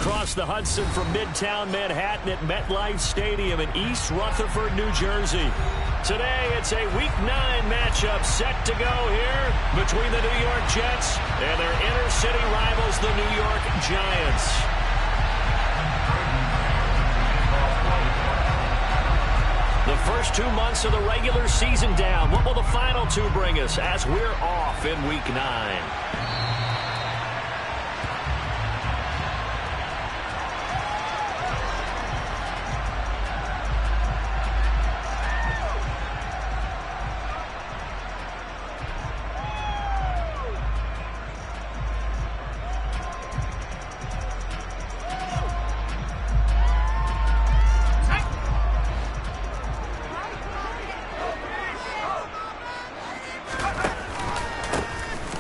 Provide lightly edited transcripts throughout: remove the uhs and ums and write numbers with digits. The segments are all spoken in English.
across the Hudson from Midtown Manhattan at MetLife Stadium in East Rutherford, New Jersey. Today, it's a Week 9 matchup set to go here between the New York Jets and their inner-city rivals, the New York Giants. The first 2 months of the regular season down. What will the final two bring us as we're off in Week 9?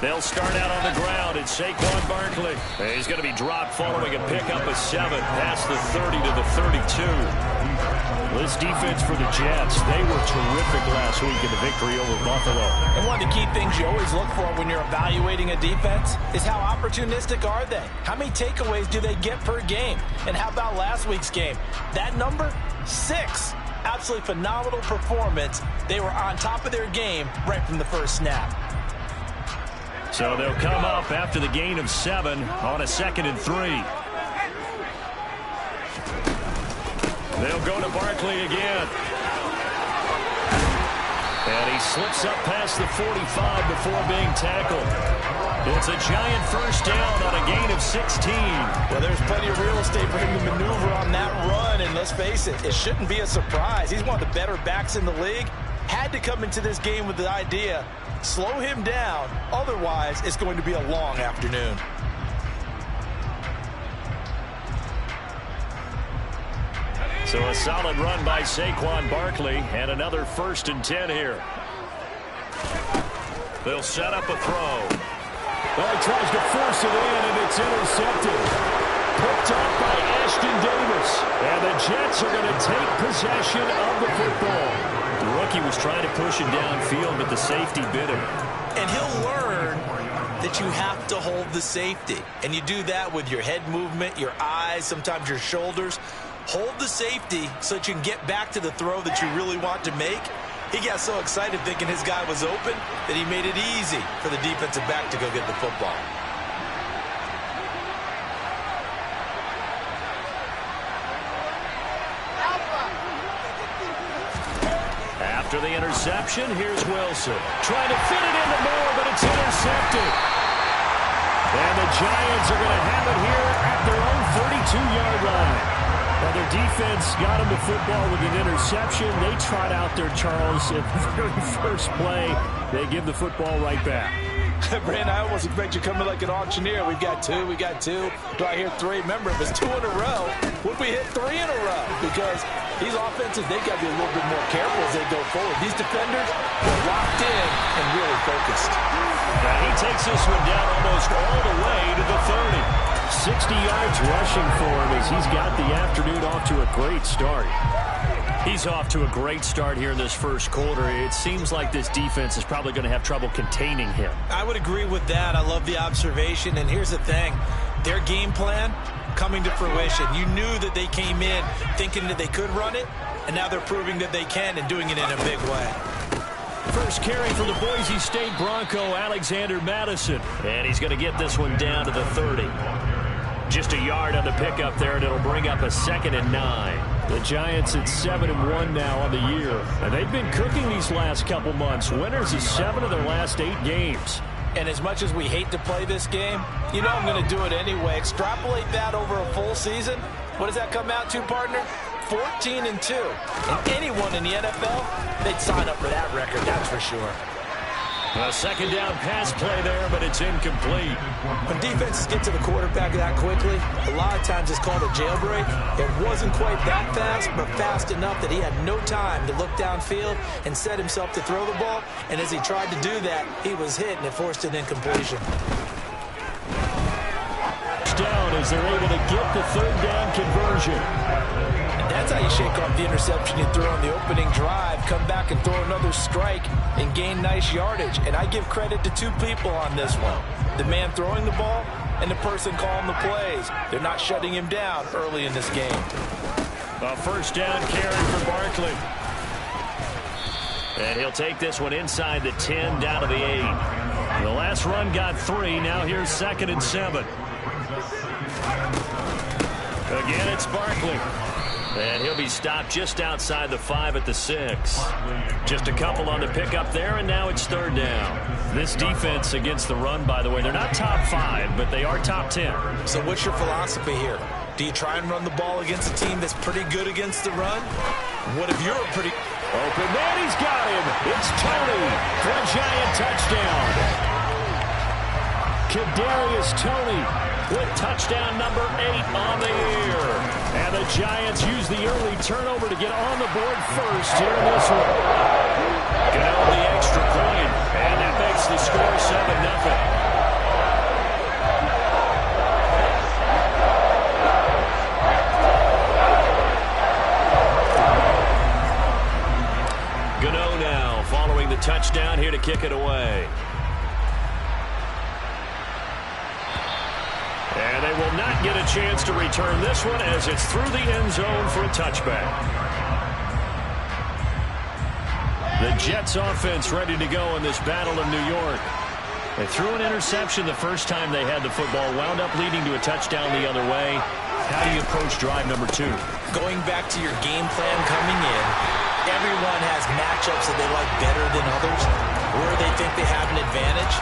They'll start out on the ground. It's Saquon Barkley. He's going to be dropped following a pickup of 7 past the 30 to the 32. This defense for the Jets, they were terrific last week in the victory over Buffalo. And one of the key things you always look for when you're evaluating a defense is how opportunistic are they? How many takeaways do they get per game? And how about last week's game? That number, 6. Absolutely phenomenal performance. They were on top of their game right from the first snap. So they'll come up after the gain of 7 on a 2nd and 3. They'll go to Barkley again. And he slips up past the 45 before being tackled. It's a Giant first down on a gain of 16. Well, there's plenty of real estate for him to maneuver on that run. And let's face it, it shouldn't be a surprise. He's one of the better backs in the league. Had to come into this game with the idea, slow him down, otherwise it's going to be a long afternoon. So a solid run by Saquon Barkley and another 1st and 10 here. They'll set up a throw. Well, he tries to force it in, and it's intercepted. Picked up by Ashton Davis. And the Jets are going to take possession of the football. The rookie was trying to push him downfield, but the safety bit him. And he'll learn that you have to hold the safety. And you do that with your head movement, your eyes, sometimes your shoulders. Hold the safety so that you can get back to the throw that you really want to make. He got so excited thinking his guy was open that he made it easy for the defensive back to go get the football. After the interception, here's Wilson. Trying to fit it in the middle, but it's intercepted. And the Giants are going to have it here at their own 32-yard line. Now, their defense got him the football with an interception. They trot out there, Charles, at the very first play. They give the football right back. Brandon, I almost expect you coming like an auctioneer. We've got 2, we got 2. Do I hear 3? Remember, if it's 2 in a row, would we hit 3 in a row? Because these offenses, they got to be a little bit more careful as they go forward. These defenders are locked in and really focused. Now he takes this one down almost all the way to the 30. 60 yards rushing for him as he's got the afternoon off to a great start. He's off to a great start here in this first quarter. It seems like this defense is probably going to have trouble containing him. I would agree with that. I love the observation. And here's the thing. Their game plan coming to fruition. You knew that they came in thinking that they could run it, and now they're proving that they can and doing it in a big way. First carry for the Boise State Bronco, Alexander Madison. And he's going to get this one down to the 30. Just a yard on the pickup there, and it'll bring up a 2nd and 9. The Giants at 7-1 now on the year. And they've been cooking these last couple months. Winners of 7 of their last 8 games. And as much as we hate to play this game, you know I'm going to do it anyway. Extrapolate that over a full season. What does that come out to, partner? 14-2. And anyone in the NFL, they'd sign up for that record, that's for sure. A 2nd down pass play there, but it's incomplete. When defenses get to the quarterback that quickly, a lot of times it's called a jailbreak. It wasn't quite that fast, but fast enough that he had no time to look downfield and set himself to throw the ball. And as he tried to do that, he was hit, and it forced an incompletion. Down as they're able to get the 3rd down conversion. And that's how you shake off the interception you threw on the opening drive, come back and throw another strike and gain nice yardage. And I give credit to 2 people on this one. The man throwing the ball and the person calling the plays. They're not shutting him down early in this game. A first down carry for Barkley. And he'll take this one inside the 10, down to the 8. The last run got 3. Now here's 2nd and 7. Again, it's Barkley. And he'll be stopped just outside the 5 at the 6. Just a couple on the pickup there, and now it's 3rd down. This defense against the run, by the way, they're not top 5, but they are top 10. So what's your philosophy here? Do you try and run the ball against a team that's pretty good against the run? What if you're a pretty... Open man, he's got him. It's Tony for a Giant touchdown. Kadarius Toney with touchdown number 8 on the year. And the Giants use the early turnover to get on the board first here in this one. Get on the extra point, and that makes the score 7-0. Following the touchdown here to kick it away. And they will not get a chance to return this one as it's through the end zone for a touchback. The Jets offense ready to go in this battle of New York. They threw an interception the first time they had the football, wound up leading to a touchdown the other way. How do you approach drive number 2? Going back to your game plan coming in, everyone has matchups that they like better than others, where they think they have an advantage.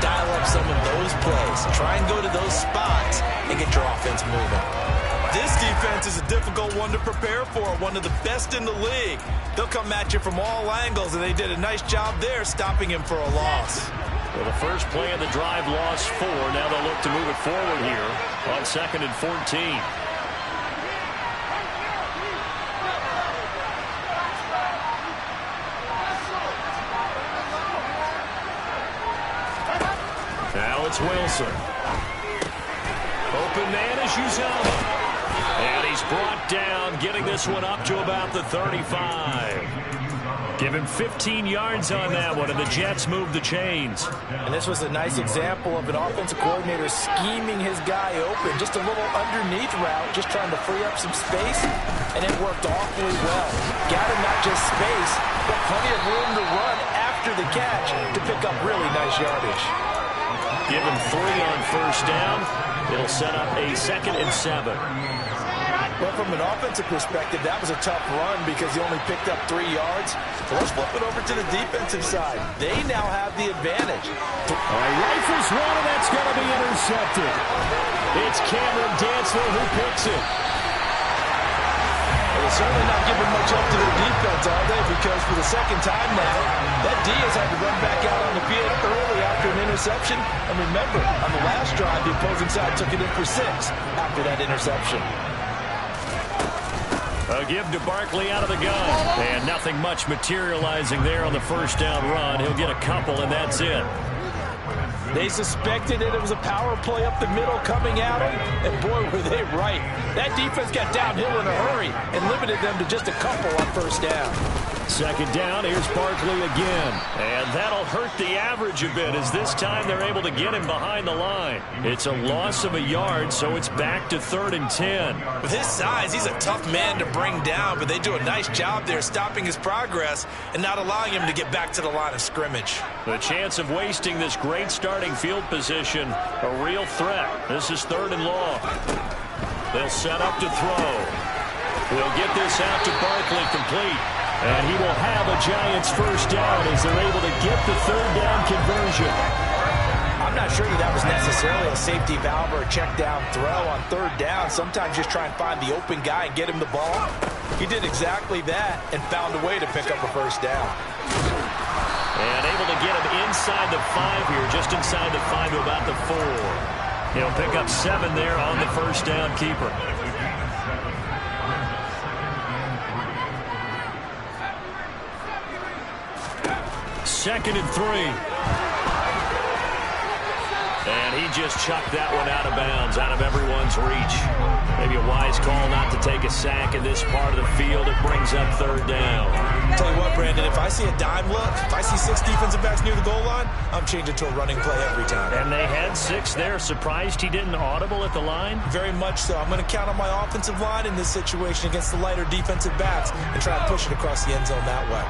Dial up some of those plays. Try and go to those spots and get your offense moving. This defense is a difficult one to prepare for, one of the best in the league. They'll come at you from all angles, and they did a nice job there stopping him for a loss. Well, the first play of the drive lost 4. Now they'll look to move it forward here on 2nd and 14. Now it's Wilson. Open man is Uzomah. And he's brought down, getting this one up to about the 35. Give him 15 yards on that one, and the Jets move the chains. And this was a nice example of an offensive coordinator scheming his guy open. Just a little underneath route, just trying to free up some space, and it worked awfully well. Got him not just space, but plenty of room to run after the catch to pick up really nice yardage. Give him 3 on first down. It'll set up a 2nd and 7. Well, from an offensive perspective, that was a tough run because he only picked up 3 yards. So let's flip it over to the defensive side. They now have the advantage. Rifles one, and that's going to be intercepted. It's Cameron Dantzler who picks it. They're certainly not giving much up to their defense, are they? Because for the second time now, that Diaz had to run back out on the field early after an interception. And remember, on the last drive, the opposing side took it in for 6 after that interception. A give to Barkley out of the gun. And nothing much materializing there on the first down run. He'll get a couple, and that's it. They suspected that it was a power play up the middle coming at them, and boy, were they right. That defense got downhill in a hurry and limited them to just a couple on first down. 2nd down, here's Barkley again. And that'll hurt the average a bit as this time they're able to get him behind the line. It's a loss of a yard, so it's back to 3rd and 10. With his size, he's a tough man to bring down, but they do a nice job there stopping his progress and not allowing him to get back to the line of scrimmage. The chance of wasting this great starting field position, a real threat. This is 3rd and long. They'll set up to throw. They'll get this out to Barkley complete. And he will have a Giants first down as they're able to get the 3rd down conversion. I'm not sure that was necessarily a safety valve or a check down throw on 3rd down. Sometimes just try and find the open guy and get him the ball. He did exactly that and found a way to pick up a first down. And able to get him inside the 5 here, just inside the 5 to about the 4. He'll pick up 7 there on the first down keeper. Second and 3. And he just chucked that one out of bounds, out of everyone's reach. Maybe a wise call not to take a sack in this part of the field. It brings up third down. Tell you what, Brandon, if I see a dime look, if I see 6 defensive backs near the goal line, I'm changing to a running play every time. And they had 6 there. Surprised he didn't audible at the line? Very much so. I'm going to count on my offensive line in this situation against the lighter defensive backs and try to push it across the end zone that way.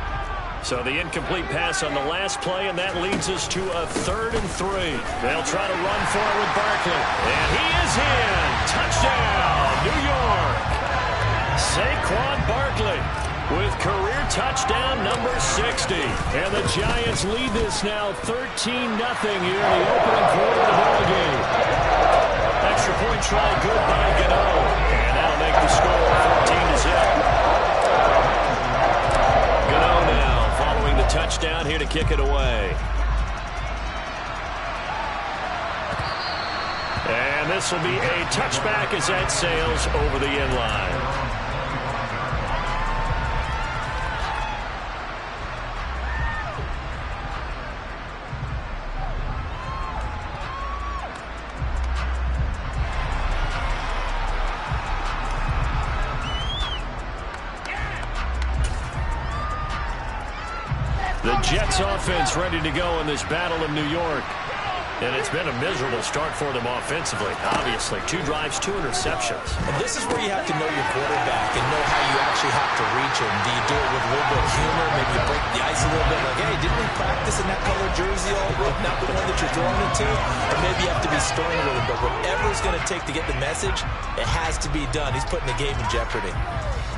So the incomplete pass on the last play, and that leads us to a 3rd and 3. They'll try to run for it with Barkley. And he is in. Touchdown, New York. Saquon Barkley with career touchdown number 60. And the Giants lead this now 13-0 here in the opening quarter of the ballgame. Extra point try good by Gano. And that'll make the score 14-0. Gano now following the touchdown here to kick it away. And this will be a touchback as that sails over the end line. The Jets offense ready to go in this battle of New York. And it's been a miserable start for them offensively. Obviously, 2 drives, 2 interceptions. And this is where you have to know your quarterback and know how you actually have to reach him. Do you do it with a little bit of humor? Maybe you break the ice a little bit. Like, hey, didn't we practice in that colored jersey all week? Not the one that you're throwing it to? Or maybe you have to be stern with him. But whatever it's going to take to get the message, it has to be done. He's putting the game in jeopardy.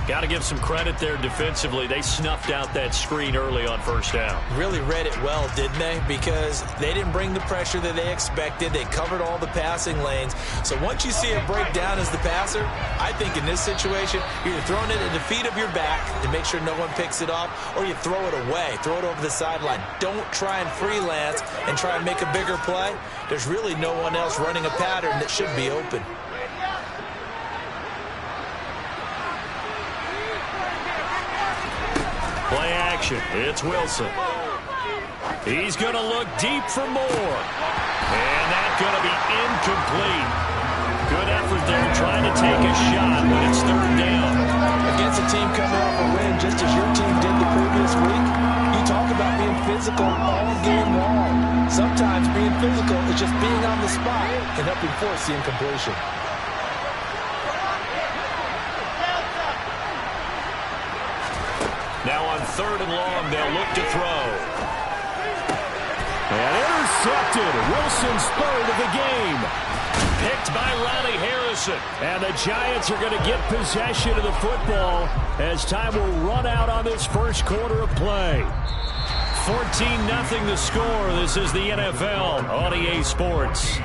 Got to give some credit there defensively. They snuffed out that screen early on first down. Really read it well, didn't they? Because they didn't bring the pressure that they expected. They covered all the passing lanes. So once you see it break down as the passer, I think in this situation, you're either throwing it at the feet of your back to make sure no one picks it off, or you throw it away. Throw it over the sideline. Don't try and freelance and try and make a bigger play. There's really no one else running a pattern that should be open. Play action. It's Wilson. He's going to look deep for more. And that's going to be incomplete. Good effort there trying to take a shot when it's 3rd down. Against a team coming off a win, just as your team did the previous week, you talk about being physical all game long. Sometimes being physical is just being on the spot and helping force the incompletion. Now on 3rd and long, they'll look to throw. And intercepted. Wilson's 3rd of the game. Picked by Riley Harrison. And the Giants are going to get possession of the football as time will run out on this first quarter of play. 14-0 the score. This is the NFL on EA Sports.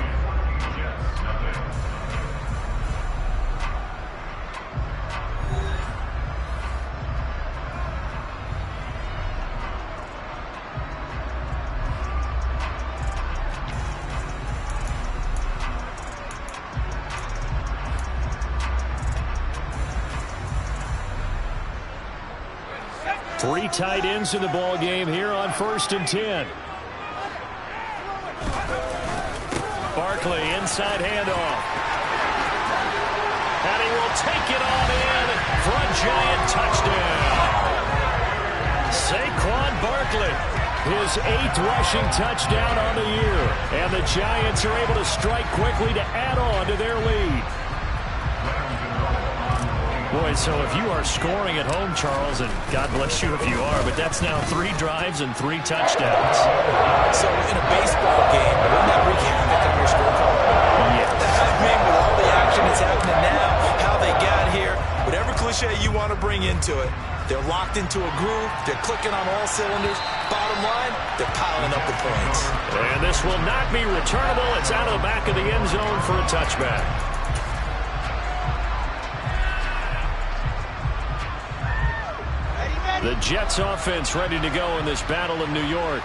Three tight ends in the ball game here on 1st and 10. Barkley inside handoff. And he will take it on in for a Giant touchdown. Saquon Barkley, his 8th rushing touchdown on the year. And the Giants are able to strike quickly to add on to their lead. Boy, so if you are scoring at home, Charles, and God bless you if you are, but that's now 3 drives and 3 touchdowns. So in a baseball game, wouldn't that wreak havoc on your scorecard? Yes. I mean, with all the action that's happening now, how they got here, whatever cliche you want to bring into it, they're locked into a groove, they're clicking on all cylinders. Bottom line, they're piling up the points. And this will not be returnable. It's out of the back of the end zone for a touchback. The Jets offense ready to go in this battle of New York.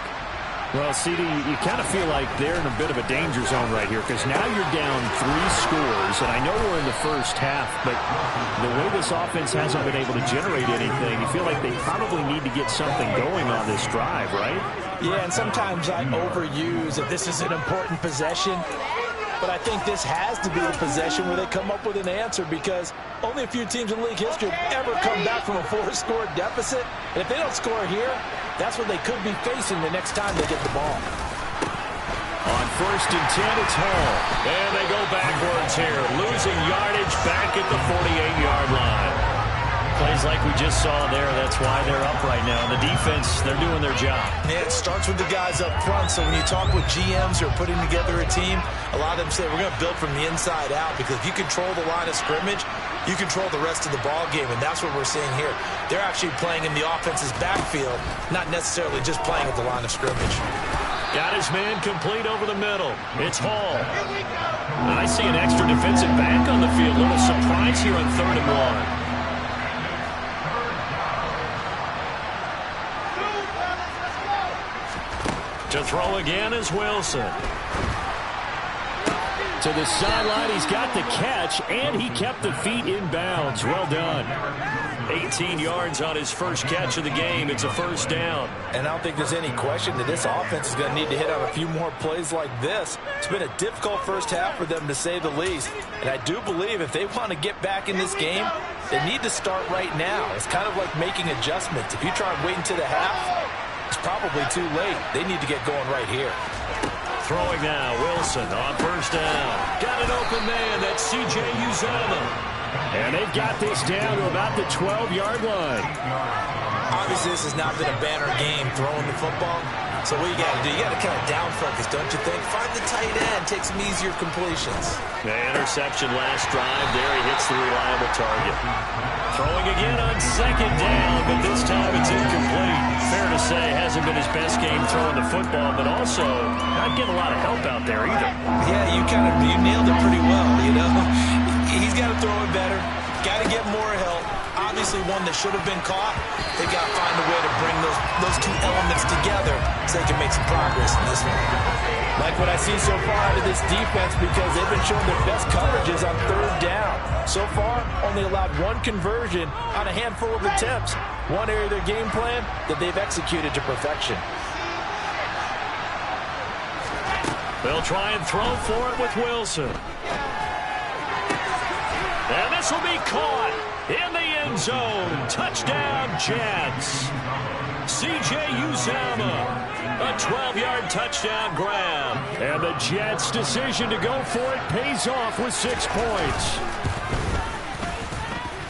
Well, CD, you kind of feel like they're in a bit of a danger zone right here because now you're down 3 scores, and I know we're in the first half, but the way this offense hasn't been able to generate anything, you feel like they probably need to get something going on this drive, right? Yeah, and sometimes I overuse that this is an important possession, but I think this has to be the possession where they come up with an answer because only a few teams in league history have ever come back from a 4-score deficit. And if they don't score here, that's what they could be facing the next time they get the ball. On 1st and 10, it's Hall. And they go backwards here, losing yardage back at the 48-yard line. Plays like we just saw there, that's why they're up right now. The defense, they're doing their job. Yeah, it starts with the guys up front. So when you talk with GMs who are putting together a team, a lot of them say we're going to build from the inside out because if you control the line of scrimmage, you control the rest of the ball game, and that's what we're seeing here. They're actually playing in the offense's backfield, not necessarily just playing at the line of scrimmage. Got his man complete over the middle. It's Hall. I see an extra defensive back on the field. A little surprise here on 3rd and 1. To throw again is Wilson. To the sideline, he's got the catch, and he kept the feet in bounds. Well done. 18 yards on his first catch of the game. It's a 1st down. And I don't think there's any question that this offense is going to need to hit on a few more plays like this. It's been a difficult first half for them, to say the least. And I do believe if they want to get back in this game, they need to start right now. It's kind of like making adjustments. If you try and wait until the half, it's probably too late. They need to get going right here. Throwing now, Wilson on 1st down. Got an open man, that's C.J. Uzomah. And they've got this down to about the 12-yard line. Obviously, this has not been a banner game throwing the football. So what you got to do, you got to kind of down focus, don't you think? Find the tight end, take some easier completions. The interception last drive there. He hits the reliable target. Throwing again on 2nd down, but this time it's incomplete. Fair to say, hasn't been his best game throwing the football, but also not getting a lot of help out there either. Yeah, you nailed it pretty well, you know. He's got to throw it better. Got to get more help. Obviously one that should have been caught. They've got to find a way to bring those two elements together so they can make some progress in this one. Like what I see so far out of this defense because they've been showing their best coverages on 3rd down. So far, only allowed 1 conversion on a handful of attempts. One area of their game plan that they've executed to perfection. They'll try and throw for it with Wilson. And this will be caught in the end zone. Touchdown, Jets. C.J. Uzomah, a 12-yard touchdown grab. And the Jets' decision to go for it pays off with 6 points.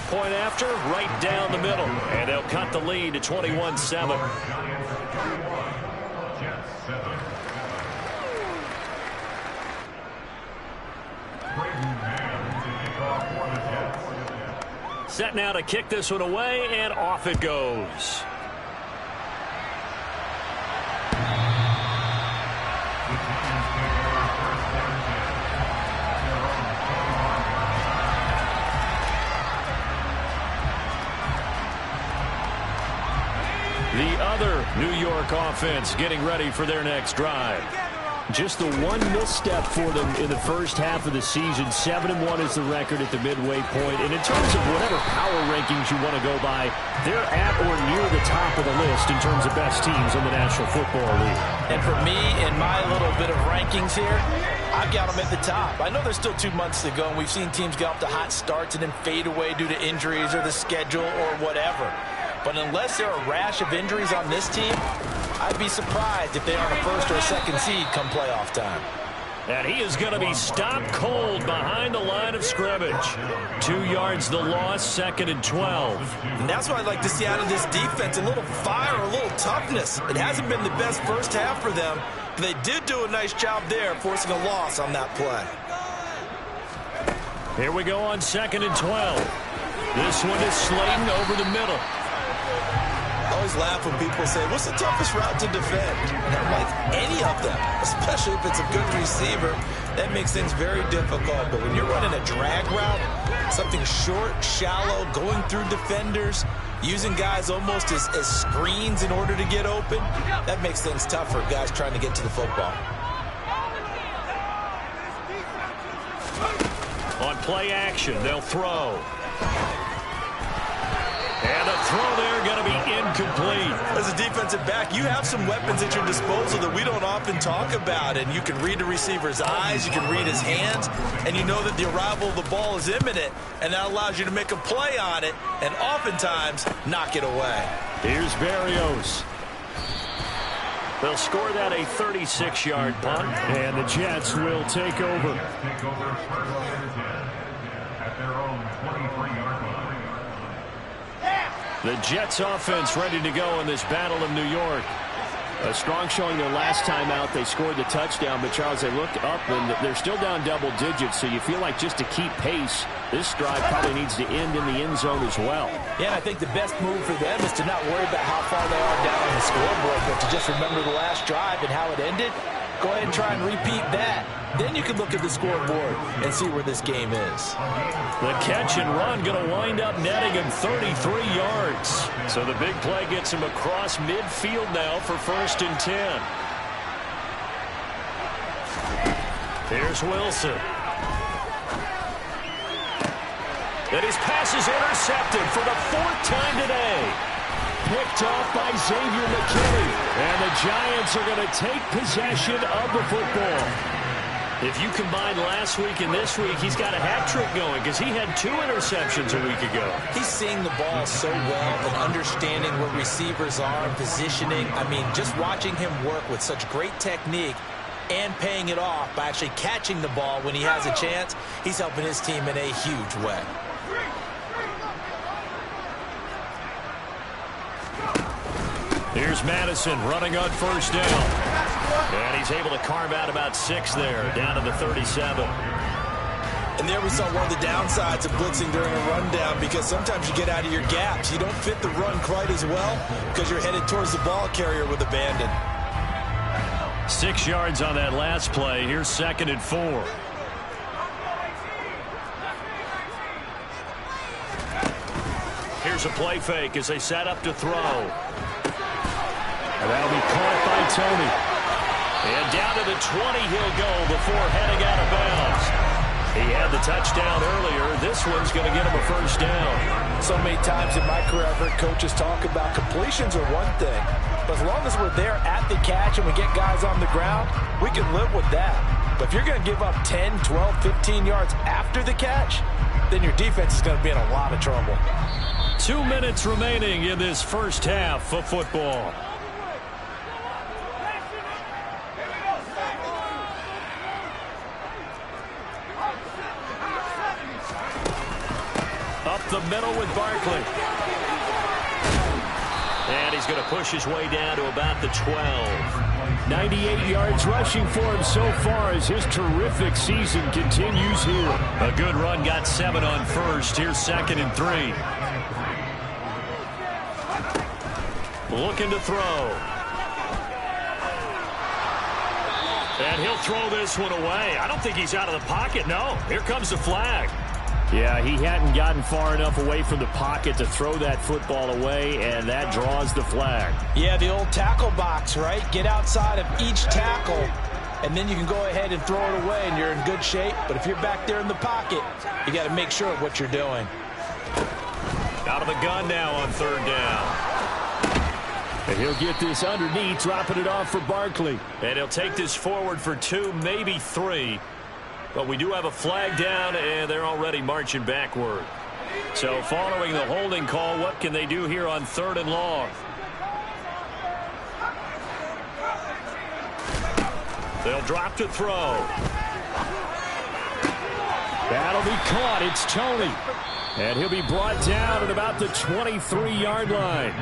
Point after, right down the middle. And they'll cut the lead to 21-7. Set now to kick this one away, and off it goes. The other New York offense getting ready for their next drive. Just the one misstep for them in the first half of the season. 7-1 is the record at the midway point. And in terms of whatever power rankings you want to go by, they're at or near the top of the list in terms of best teams in the National Football League. And for me, in my little bit of rankings here, I've got them at the top. I know there's still 2 months to go, and we've seen teams get off to hot starts and then fade away due to injuries or the schedule or whatever. But unless there are a rash of injuries on this team, I'd be surprised if they aren't a 1st or a 2nd seed come playoff time. And he is going to be stopped cold behind the line of scrimmage. 2 yards the loss, 2nd and 12. And that's what I'd like to see out of this defense, a little fire, a little toughness. It hasn't been the best first half for them, but they did do a nice job there, forcing a loss on that play. Here we go on 2nd and 12. This one is Slayton over the middle. I always laugh when people say, what's the toughest route to defend? And I'm like, any of them, especially if it's a good receiver. That makes things very difficult. But when you're running a drag route, something short, shallow, going through defenders, using guys almost as screens in order to get open, that makes things tough for guys trying to get to the football. On play action, they'll throw. And the throw there going to be incomplete. As a defensive back, you have some weapons at your disposal that we don't often talk about. And you can read the receiver's eyes, you can read his hands, and you know that the arrival of the ball is imminent, and that allows you to make a play on it and oftentimes knock it away. Here's Berrios. They'll score that a 36-yard punt, and the Jets will take over. At their own 23-yard line. The Jets offense ready to go in this battle of New York. A strong showing their last time out. They scored the touchdown, but Charles, they looked up and they're still down double digits, so you feel like just to keep pace, this drive probably needs to end in the end zone as well. Yeah, and I think the best move for them is to not worry about how far they are down on the scoreboard, but to just remember the last drive and how it ended. Go ahead and try and repeat that. Then you can look at the scoreboard and see where this game is. The catch and run going to wind up netting him 33 yards. So the big play gets him across midfield now for 1st and 10. Here's Wilson. And his pass is intercepted for the 4th time today. Picked off by Xavier McKinney. And the Giants are going to take possession of the football. If you combine last week and this week, he's got a hat trick going because he had 2 interceptions a week ago. He's seeing the ball so well and understanding where receivers are and positioning. I mean, just watching him work with such great technique and paying it off by actually catching the ball when he has a chance, he's helping his team in a huge way. Here's Madison running on 1st down. And he's able to carve out about 6 there, down to the 37. And there we saw one of the downsides of blitzing during a rundown, because sometimes you get out of your gaps. You don't fit the run quite as well because you're headed towards the ball carrier with abandon. 6 yards on that last play. Here's 2nd and 4. Here's a play fake as they set up to throw. And that'll be caught by Tony. And down to the 20 he'll go before heading out of bounds. He had the touchdown earlier. This one's going to get him a 1st down. So many times in my career, I've heard coaches talk about completions are one thing. But as long as we're there at the catch and we get guys on the ground, we can live with that. But if you're going to give up 10, 12, 15 yards after the catch, then your defense is going to be in a lot of trouble. 2 minutes remaining in this first half of football. Up the middle with Barkley. And he's going to push his way down to about the 12. 98 yards rushing for him so far as his terrific season continues here. A good run, got 7 on 1st. Here's 2nd and 3. Looking to throw. And he'll throw this one away. I don't think he's out of the pocket. No, here comes the flag. Yeah, he hadn't gotten far enough away from the pocket to throw that football away, and that draws the flag. Yeah, the old tackle box, right? Get outside of each tackle, and then you can go ahead and throw it away, and you're in good shape. But if you're back there in the pocket, you got to make sure of what you're doing. Out of the gun now on 3rd down. And he'll get this underneath, dropping it off for Barkley. And he'll take this forward for 2, maybe 3. But we do have a flag down, and they're already marching backward. So following the holding call, what can they do here on 3rd and long? They'll drop to throw. That'll be caught. It's Tony. And he'll be brought down at about the 23-yard line.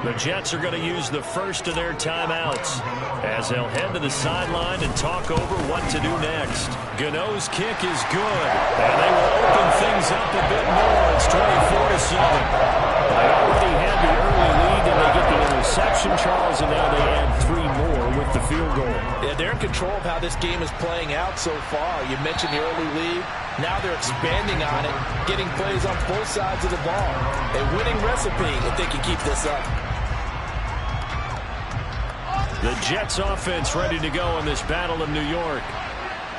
The Jets are going to use the first of their timeouts as they'll head to the sideline and talk over what to do next. Gano's kick is good, and they will open things up a bit more. It's 24-7. They already had the early lead, and they get the interception, Charles, and now they add 3 more with the field goal. Yeah, they're in control of how this game is playing out so far. You mentioned the early lead. Now they're expanding on it, getting plays on both sides of the ball. A winning recipe if they can keep this up. The Jets offense ready to go in this battle of New York.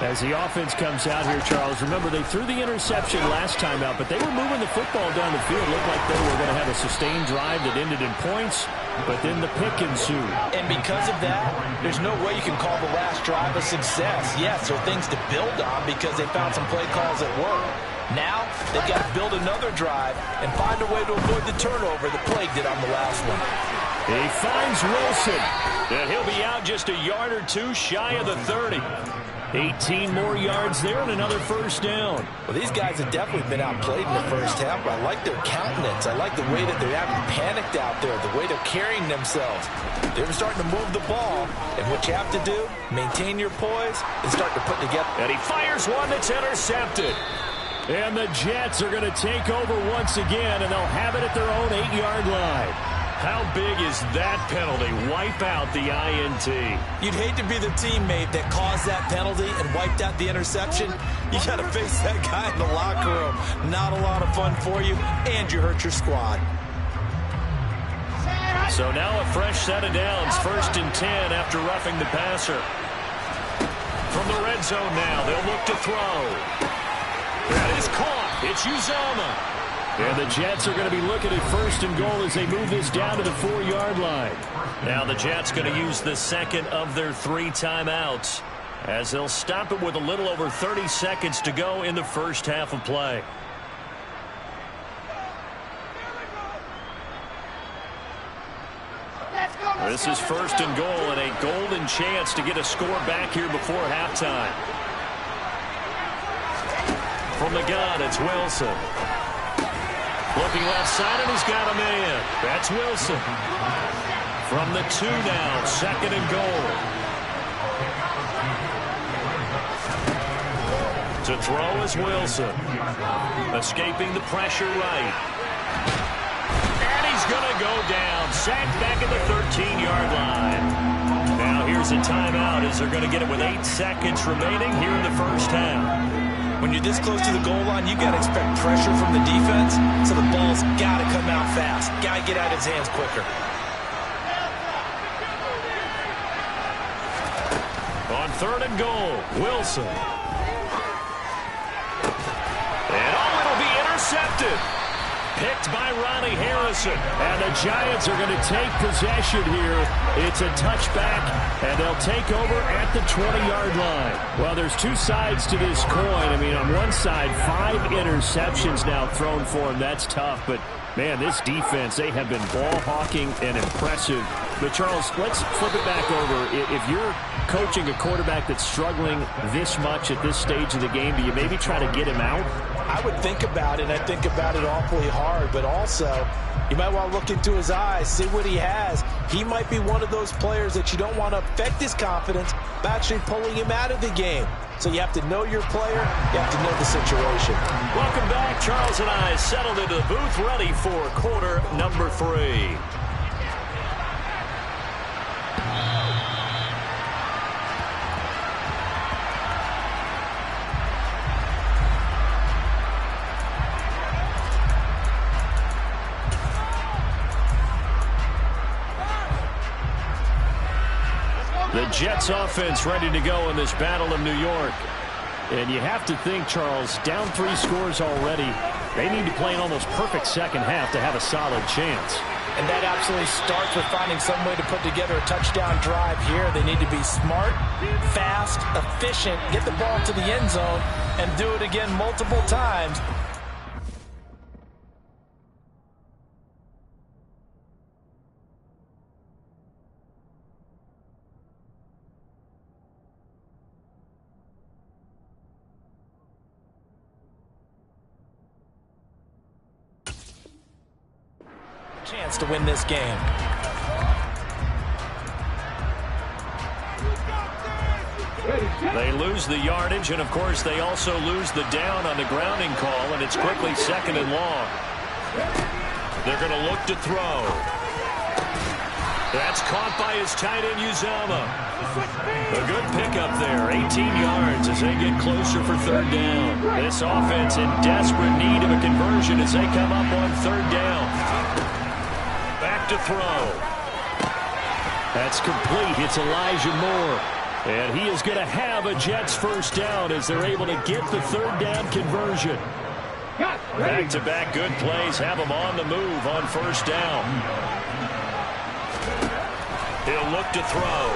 As the offense comes out here, Charles, remember they threw the interception last time out, but they were moving the football down the field. Looked like they were going to have a sustained drive that ended in points, but then the pick ensued. And because of that, there's no way you can call the last drive a success. Yes, there are things to build on because they found some play calls that work. Now, they've got to build another drive and find a way to avoid the turnover the plague did on the last one. He finds Wilson, and he'll be out just a yard or two shy of the 30. 18 more yards there and another first down. Well, these guys have definitely been outplayed in the first half, but I like their countenance. I like the way that they're having panicked out there, the way they're carrying themselves. They're starting to move the ball, and what you have to do, maintain your poise and start to put together. And he fires one that's intercepted. And the Jets are going to take over once again, and they'll have it at their own 8-yard line. How big is that penalty? Wipe out the INT. You'd hate to be the teammate that caused that penalty and wiped out the interception. You got to face that guy in the locker room. Not a lot of fun for you, and you hurt your squad. So now a fresh set of downs, 1st and 10 after roughing the passer. From the red zone now, they'll look to throw. That is caught. It's Uzomah. And the Jets are going to be looking at 1st and goal as they move this down to the 4-yard line. Now the Jets going to use the second of their 3 timeouts as they'll stop it with a little over 30 seconds to go in the first half of play. This is 1st and goal and a golden chance to get a score back here before halftime. From the gun, it's Wilson. Looking left side, and he's got a man. That's Wilson. From the 2 now, 2nd and goal. To throw is Wilson. Escaping the pressure right. And he's going to go down. Sacked back at the 13-yard line. Now here's a timeout as they're going to get it with 8 seconds remaining here in the first half. When you're this close to the goal line, you got to expect pressure from the defense, so the ball's got to come out fast. Got to get out of his hands quicker. On 3rd and goal, Wilson. And it'll be intercepted. Picked by Ronnie Harrison. And the Giants are going to take possession here. It's a touchback, and they'll take over at the 20-yard line. Well, there's 2 sides to this coin. I mean, on one side, 5 interceptions now thrown for him. That's tough, but man, this defense, they have been ball hawking and impressive. But, Charles, let's flip it back over. If you're coaching a quarterback that's struggling this much at this stage of the game, do you maybe try to get him out? I would think about it. I think about it awfully hard, but also you might want to look into his eyes, see what he has. He might be one of those players that you don't want to affect his confidence by actually pulling him out of the game. So you have to know your player. You have to know the situation. Welcome back. Charles and I settled into the booth, ready for quarter number 3. The Jets offense ready to go in this battle of New York. And you have to think, Charles, down 3 scores already. They need to play an almost perfect second half to have a solid chance. And that absolutely starts with finding some way to put together a touchdown drive here. They need to be smart, fast, efficient, get the ball to the end zone, and do it again multiple times. Chance to win this game. They lose the yardage, and of course they also lose the down on the grounding call, and it's quickly 2nd and long. They're going to look to throw. That's caught by his tight end, Uzama. A good pickup there, 18 yards as they get closer for third down. This offense in desperate need of a conversion as they come up on third down. Back to throw. That's complete. It's Elijah Moore. And he is going to have a Jets first down as they're able to get the third down conversion. Back-to-back good plays have them on the move on first down. He'll look to throw.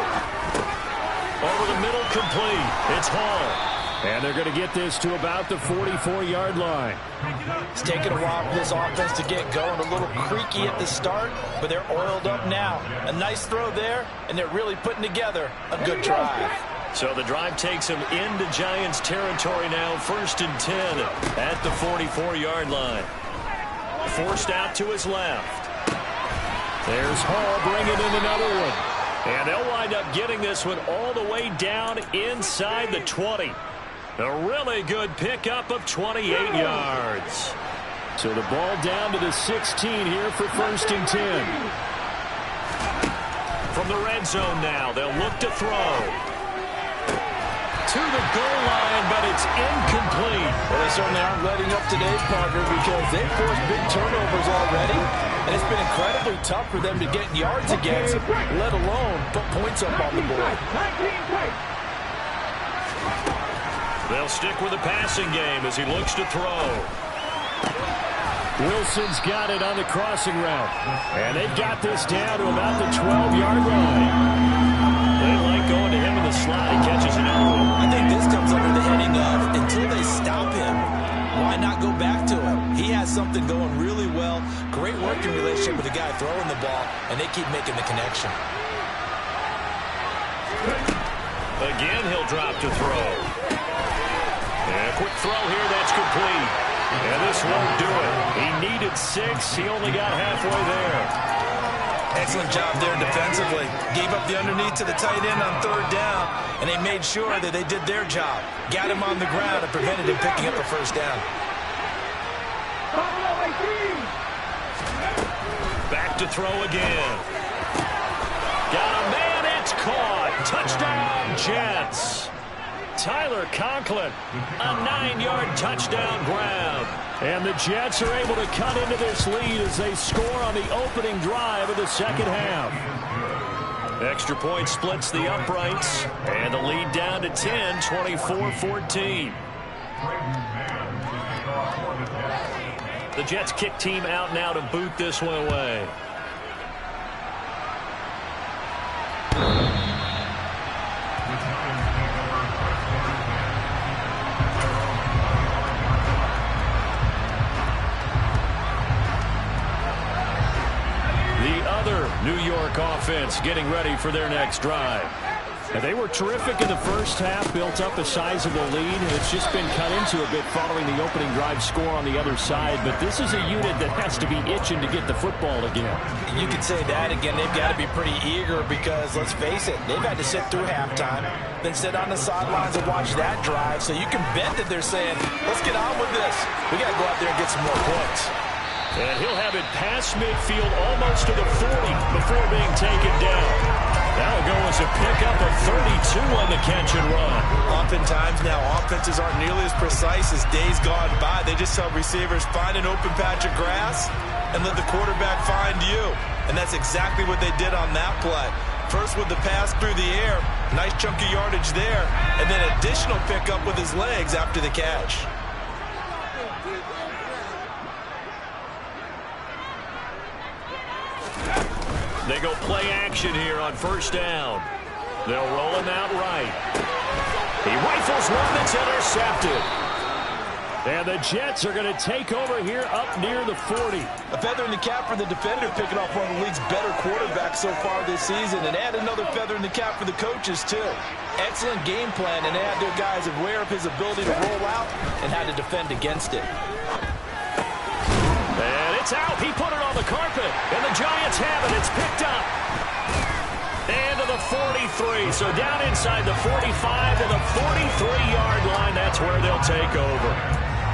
Over the middle, complete. It's Hall. And they're going to get this to about the 44-yard line. It's taken a while for this offense to get going. A little creaky at the start, but they're oiled up now. A nice throw there, and they're really putting together a good drive. So the drive takes him into Giants territory now, 1st and 10 at the 44-yard line. Forced out to his left. There's Hall bringing in another one. And they'll wind up getting this one all the way down inside the 20. A really good pickup of 28 yards. So the ball down to the 16 here for 1st and 10. From the red zone now, they'll look to throw. To the goal line, but it's incomplete. Well, they certainly aren't letting up today's partner because they've forced big turnovers already, and it's been incredibly tough for them to get yards against, let alone put points up on the board. They'll stick with the passing game as he looks to throw. Wilson's got it on the crossing route, and they've got this down to about the 12-yard line. They like going to him in the slot. He catches another one. I think this comes under the heading of until they stop him, why not go back to him? He has something going really well. Great working relationship with the guy throwing the ball, and they keep making the connection. Again, he'll drop to throw. And a quick throw here. That's complete. And this won't do it. He needed 6. He only got halfway there. Excellent job there defensively. Gave up the underneath to the tight end on third down, and they made sure that they did their job. Got him on the ground and prevented him picking up a first down. Back to throw again. Got a man. It's caught. Touchdown, Jets. Tyler Conklin, a 9-yard touchdown grab. And the Jets are able to cut into this lead as they score on the opening drive of the second half. Extra point splits the uprights, and the lead down to 10, 24-14. The Jets kick team out now to boot this one away. New York offense getting ready for their next drive. And they were terrific in the first half, built up a sizable lead. It's just been cut into a bit following the opening drive score on the other side. But this is a unit that has to be itching to get the football again. You could say that again. They've got to be pretty eager because, let's face it, they've had to sit through halftime, then sit on the sidelines and watch that drive. So you can bet that they're saying, let's get on with this. We got to go out there and get some more points. And he'll have it past midfield almost to the 40 before being taken down. That'll go as a pickup of 32 on the catch and run. Oftentimes now offenses aren't nearly as precise as days gone by. They just tell receivers, find an open patch of grass and let the quarterback find you. And that's exactly what they did on that play. First with the pass through the air, nice chunky yardage there, and then additional pickup with his legs after the catch. They go play action here on first down. They'll roll him out right. He rifles one that's intercepted. And the Jets are going to take over here up near the 40. A feather in the cap for the defender, picking off one of the league's better quarterbacks so far this season. And add another feather in the cap for the coaches, too. Excellent game plan, and they had their guys aware of his ability to roll out and how to defend against it. And it's out. He put it on the carpet. And the Giants have it. It's picked up. And to the 43. So down inside the 45 to the 43-yard line. That's where they'll take over.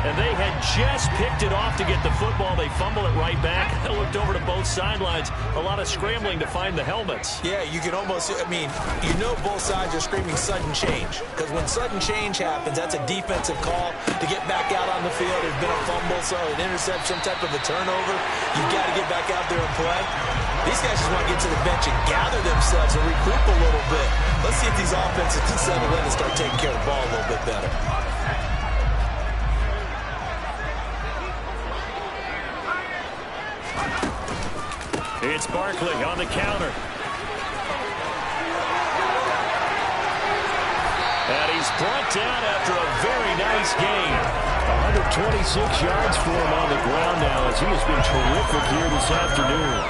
And they had just picked it off to get the football. They fumble it right back. I looked over to both sidelines. A lot of scrambling to find the helmets. Yeah, you can almost, I mean, you know both sides are screaming sudden change. Because when sudden change happens, that's a defensive call to get back out on the field. There's been a fumble, so an interception, some type of a turnover. You've got to get back out there and play. These guys just want to get to the bench and gather themselves and regroup a little bit. Let's see if these offenses can settle in and start taking care of the ball a little bit better. It's Barkley on the counter. And he's brought down after a very nice game. 126 yards for him on the ground now as he has been terrific here this afternoon.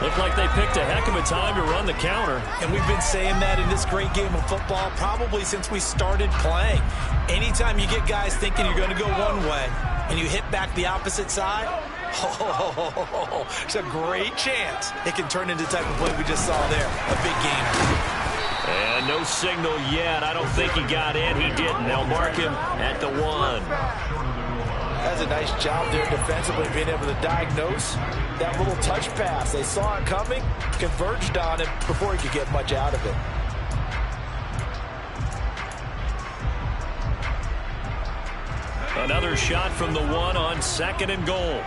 Looked like they picked a heck of a time to run the counter. And we've been saying that in this great game of football probably since we started playing. Anytime you get guys thinking you're going to go one way and you hit back the opposite side, it's a great chance it can turn into the type of play we just saw there. A big gainer. And no signal yet. I don't think he got in. He didn't. They'll mark him at the 1. That's a nice job there defensively, being able to diagnose that little touch pass. They saw it coming, converged on him before he could get much out of it. Another shot from the 1 on 2nd and goal.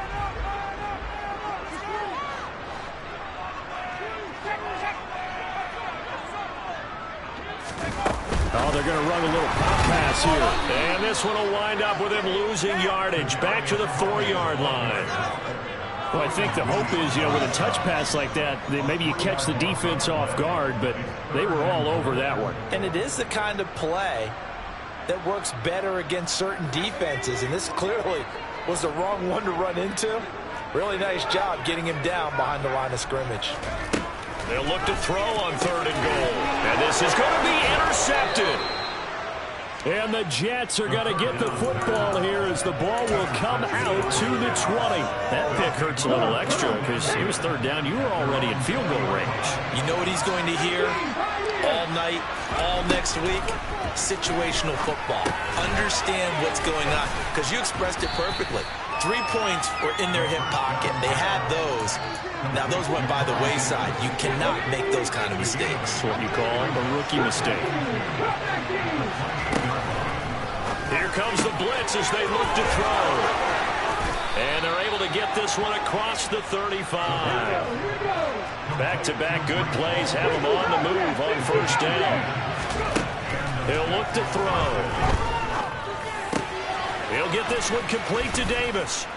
Oh, they're going to run a little pop pass here. And this one will wind up with him losing yardage. Back to the 4-yard line. Well, I think the hope is, with a touch pass like that, maybe you catch the defense off guard, but they were all over that one. And it is the kind of play that works better against certain defenses, and this clearly was the wrong one to run into. Really nice job getting him down behind the line of scrimmage. They'll look to throw on 3rd and goal. And this is going to be intercepted. And the Jets are going to get the football here as the ball will come out to the 20. That pick hurts a little extra because it was 3rd down. You were already in field goal range. You know what he's going to hear all night, all next week? Situational football. Understand what's going on because you expressed it perfectly. 3 points were in their hip pocket. They had those. Now, those went by the wayside. You cannot make those kind of mistakes. That's what you call a rookie mistake. Here comes the blitz as they look to throw. And they're able to get this one across the 35. Back-to-back good plays have them on the move on 1st down. He'll look to throw. He'll get this one complete to Davis.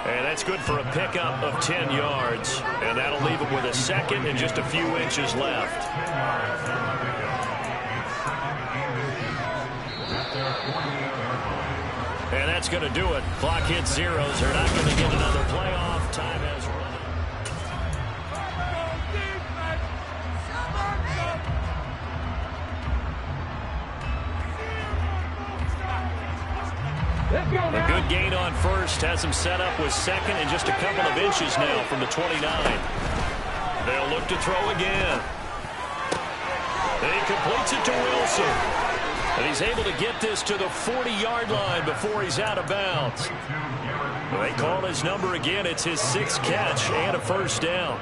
And that's good for a pickup of 10 yards. And that'll leave him with a 2nd and just a few inches left. And that's going to do it. Clock hits zeros. They're not going to get another playoff. Time has run. A good gain on 1st has him set up with 2nd and just a couple of inches now from the 29. They'll look to throw again. And he completes it to Wilson. And he's able to get this to the 40-yard line before he's out of bounds. They call his number again. It's his 6th catch and a 1st down.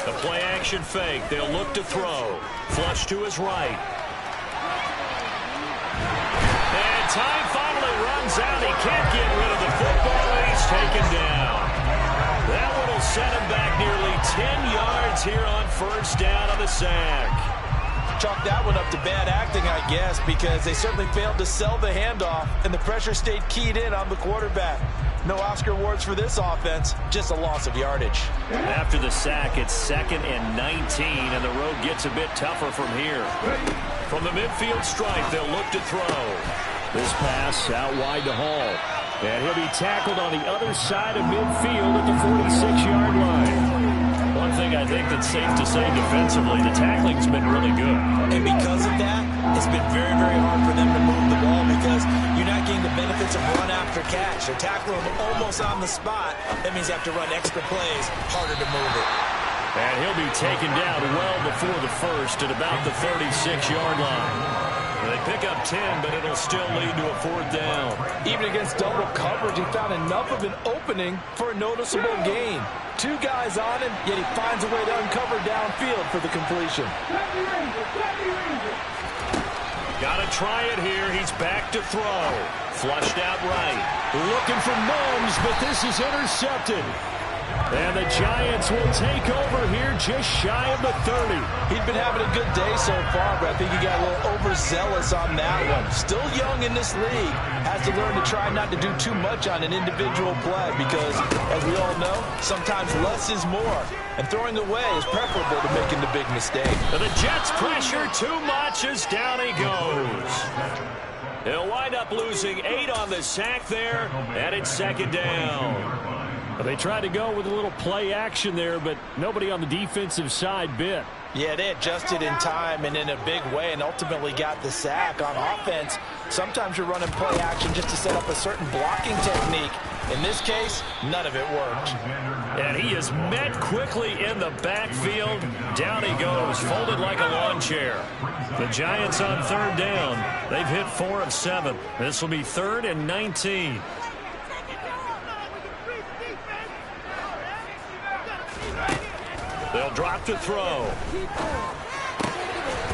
The play-action fake. They'll look to throw. Flush to his right. And time finally runs out. He can't get rid of the football, and he's taken down. That one will set him back nearly 10 yards here on 1st down on the sack. Chalk that one up to bad acting, I guess, because they certainly failed to sell the handoff, and the pressure stayed keyed in on the quarterback. No Oscar awards for this offense, just a loss of yardage. After the sack, it's 2nd and 19, and the road gets a bit tougher from here. From the midfield stripe, they'll look to throw. This pass out wide to Hall. And he'll be tackled on the other side of midfield at the 46-yard line. One thing I think that's safe to say defensively, the tackling's been really good. And because of that, it's been very, very hard for them to move the ball because you're not getting the benefits of run after catch. They're tackling them almost on the spot. That means you have to run extra plays, harder to move it. And he'll be taken down well before the first at about the 36-yard line. They pick up 10, but it'll still lead to a 4th down. Even against double coverage, he found enough of an opening for a noticeable gain. 2 guys on him, yet he finds a way to uncover downfield for the completion. Got to try it here. He's back to throw. Flushed out right. Looking for Moms, but this is intercepted. And the Giants will take over here just shy of the 30. He's been having a good day so far, but I think he got a little overzealous on that one. Still young in this league. Has to learn to try not to do too much on an individual play because, as we all know, sometimes less is more. And throwing away is preferable to making the big mistake. But the Jets pressure too much as down he goes. He'll wind up losing 8 on the sack there, and it's 2nd down. They tried to go with a little play action there, but nobody on the defensive side bit. Yeah, they adjusted in time and in a big way and ultimately got the sack. On offense, sometimes you're running play action just to set up a certain blocking technique. In this case, none of it worked. And he is met quickly in the backfield. Down he goes, folded like a lawn chair. The Giants on 3rd down. They've hit 4 of 7. This will be 3rd and 19. They'll drop to throw.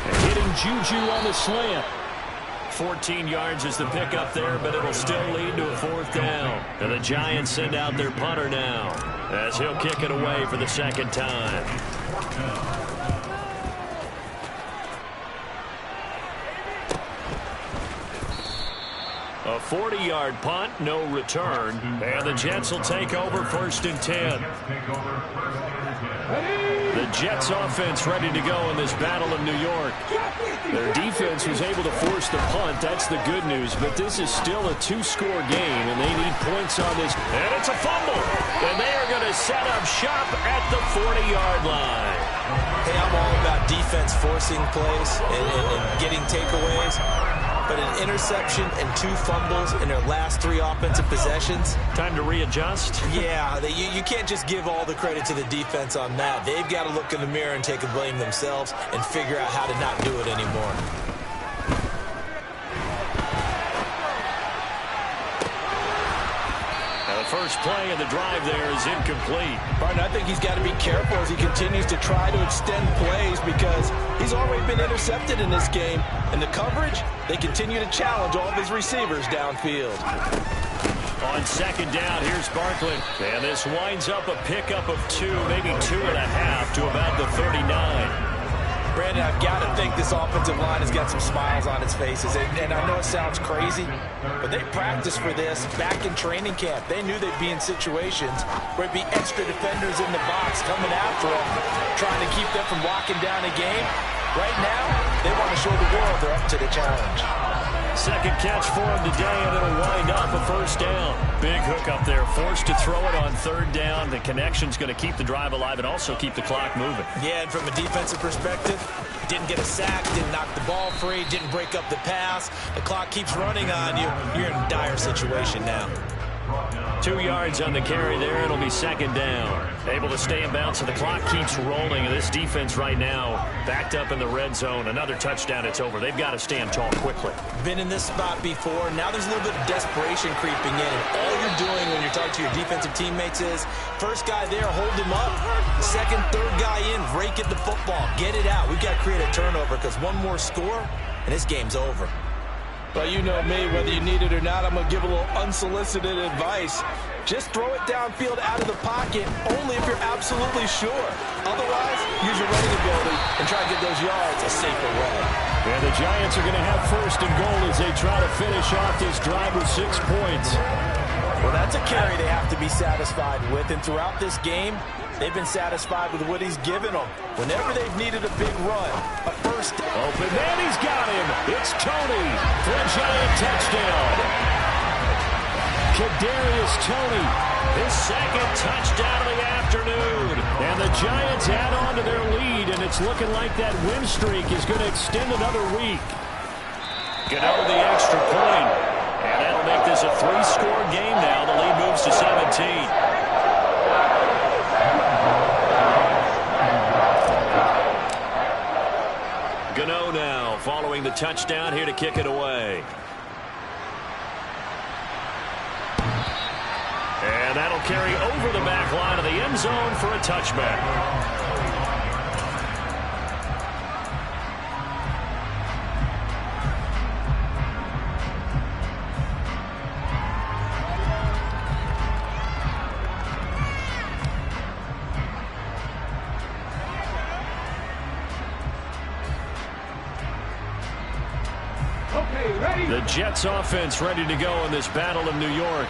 And hitting Juju on the slant. 14 yards is the pickup there, but it'll still lead to a 4th down. And the Giants send out their punter now as he'll kick it away for the 2nd time. A 40-yard punt, no return. And the Jets will take over 1st and 10. The Jets offense ready to go in this battle of New York. Their defense was able to force the punt. That's the good news. But this is still a 2-score game, and they need points on this. And it's a fumble. And they are going to set up shop at the 40-yard line. Hey, I'm all about defense forcing plays and getting takeaways. But an interception and 2 fumbles in their last 3 offensive possessions. Time to readjust? Yeah, you can't just give all the credit to the defense on that. They've got to look in the mirror and take a blame themselves and figure out how to not do it anymore. First play of the drive there is incomplete. Martin, I think he's got to be careful as he continues to try to extend plays because he's already been intercepted in this game. And the coverage, they continue to challenge all of his receivers downfield. On 2nd down, here's Barkley. And this winds up a pickup of 2, maybe 2.5 to about the 39. Brandon, I've got to think this offensive line has got some smiles on its faces. And I know it sounds crazy, but they practiced for this back in training camp. They knew they'd be in situations where it'd be extra defenders in the box coming after them, trying to keep them from locking down a game. Right now, they want to show the world they're up to the challenge. 2nd catch for him today, and it'll wind up a 1st down. Big hook up there, forced to throw it on 3rd down. The connection's going to keep the drive alive and also keep the clock moving. Yeah, and from a defensive perspective, didn't get a sack, didn't knock the ball free, didn't break up the pass. The clock keeps running on you. You're in a dire situation now. 2 yards on the carry there. It'll be 2nd down. Able to stay in bounds, so the clock keeps rolling. And this defense right now backed up in the red zone. Another touchdown, it's over. They've got to stand tall quickly. Been in this spot before. Now there's a little bit of desperation creeping in. And all you're doing when you're talking to your defensive teammates is, first guy there, hold him up. Second, third guy in, rake at the football. Get it out. We've got to create a turnover because one more score, and this game's over. Well, you know me, whether you need it or not, I'm going to give a little unsolicited advice. Just throw it downfield out of the pocket, only if you're absolutely sure. Otherwise, use your running ability and try to get those yards a safer way. And the Giants are going to have 1st and goal as they try to finish off this drive with 6 points. Well, that's a carry they have to be satisfied with, and throughout this game, they've been satisfied with what he's given them. Whenever they've needed a big run, a 1st down. Open man, he's got him. It's Tony for a Giant touchdown. Kadarius Toney, his 2nd touchdown of the afternoon. And the Giants add on to their lead, and it's looking like that win streak is going to extend another week. Get over the extra point. And that'll make this a 3-score game now. The lead moves to 17. touchdown here to kick it away. And that'll carry over the back line of the end zone for a touchback. The Jets offense ready to go in this battle in New York.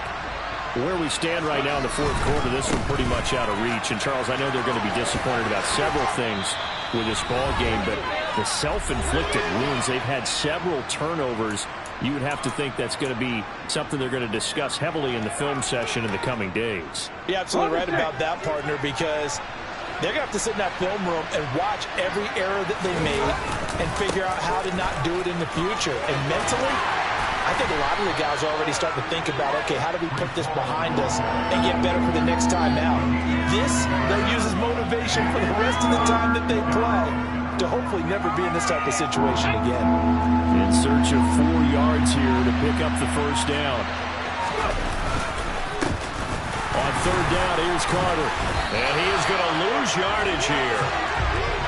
Where we stand right now in the fourth quarter, this one pretty much out of reach. And, Charles, I know they're going to be disappointed about several things with this ball game, but the self-inflicted wounds, they've had several turnovers. You would have to think that's going to be something they're going to discuss heavily in the film session in the coming days. You're absolutely right about that, partner, because they're going to have to sit in that film room and watch every error that they made and figure out how to not do it in the future. And mentally, I think a lot of the guys are already starting to think about, okay, how do we put this behind us and get better for the next time out? This, they'll use as motivation for the rest of the time that they play to hopefully never be in this type of situation again. In search of 4 yards here to pick up the first down. On third down, here's Carter. And he is going to lose yardage here.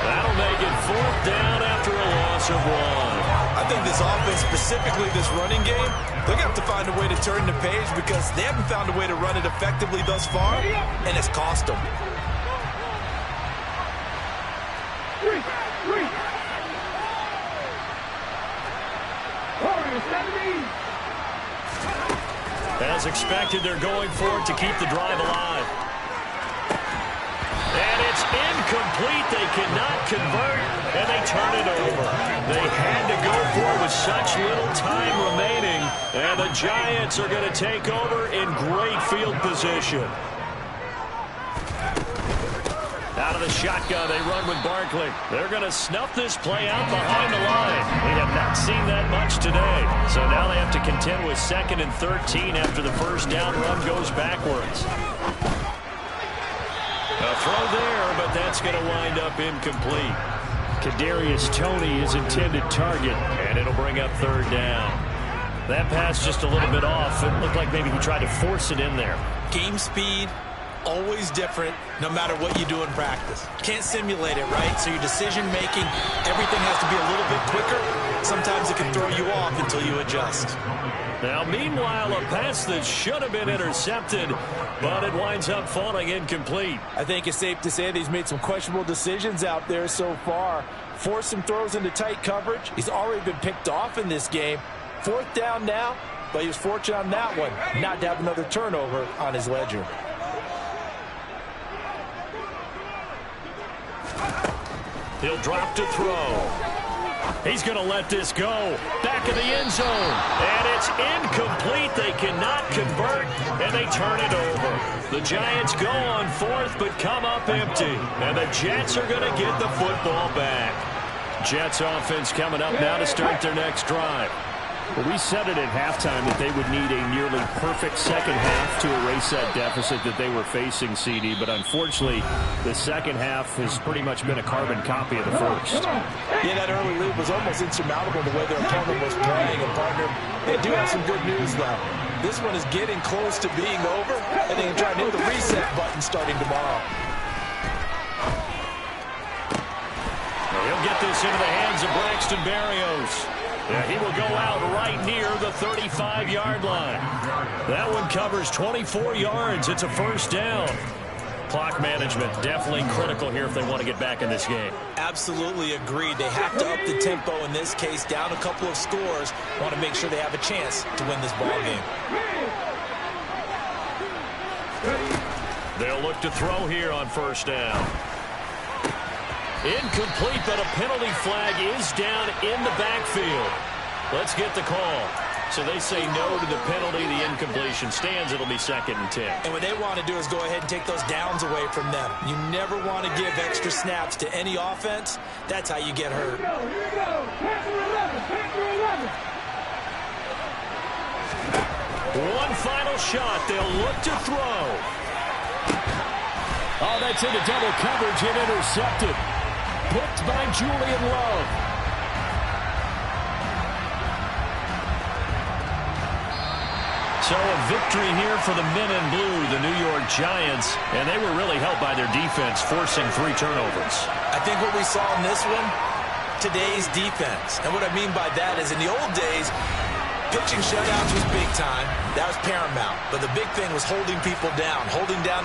That'll make it fourth down after a loss of 1. I think this offense, specifically this running game, they're going to have to find a way to turn the page because they haven't found a way to run it effectively thus far, and it's cost them. As expected, they're going for it to keep the drive alive. And it's incomplete. They cannot convert, and they turn it over. They had to go for it with such little time remaining, and the Giants are going to take over in great field position. Out of the shotgun, they run with Barkley. They're going to snuff this play out behind the line. We have not seen that much today. So now they have to contend with 2nd and 13 after the first down run goes backwards. A throw there, but that's going to wind up incomplete. Kadarius Toney is intended target, and it'll bring up third down. That pass just a little bit off. It looked like maybe he tried to force it in there. Game speed, always different no matter what you do in practice. Can't simulate it, right? So your decision-making, everything has to be a little bit quicker. Sometimes it can throw you off until you adjust. Now, meanwhile, a pass that should have been intercepted, but it winds up falling incomplete. I think it's safe to say that he's made some questionable decisions out there so far. Forced some throws into tight coverage. He's already been picked off in this game. Fourth down now, but he was fortunate on that one not to have another turnover on his ledger. He'll drop to throw. He's going to let this go. Back of the end zone. And it's incomplete. They cannot convert, and they turn it over. The Giants go on 4th, but come up empty. And the Jets are going to get the football back. Jets offense coming up now to start their next drive. Well, we said it at halftime that they would need a nearly perfect second half to erase that deficit that they were facing, CD. But unfortunately, the second half has pretty much been a carbon copy of the first. Yeah, that early lead was almost insurmountable the way their opponent was playing. And, partner, they do have some good news, though. This one is getting close to being over, and they can try to hit the reset button starting tomorrow. Well, he'll get this into the hands of Braxton Berrios. Yeah, he will go out right near the 35-yard line. That one covers 24 yards. It's a first down. Clock management definitely critical here if they want to get back in this game. Absolutely agreed. They have to up the tempo in this case, down a couple of scores. Want to make sure they have a chance to win this ball game. They'll look to throw here on first down. Incomplete, but a penalty flag is down in the backfield. Let's get the call. So they say no to the penalty. The incompletion stands. It'll be 2nd and 10. And what they want to do is go ahead and take those downs away from them. You never want to give extra snaps to any offense. That's how you get hurt. One final shot. They'll look to throw. Oh, that's into double coverage and intercepted. Picked by Julian Love. So a victory here for the men in blue, the New York Giants, and they were really helped by their defense, forcing 3 turnovers. I think what we saw in this one, today's defense. And what I mean by that is in the old days, pitching shutouts was big time. That was paramount. But the big thing was holding people down, holding down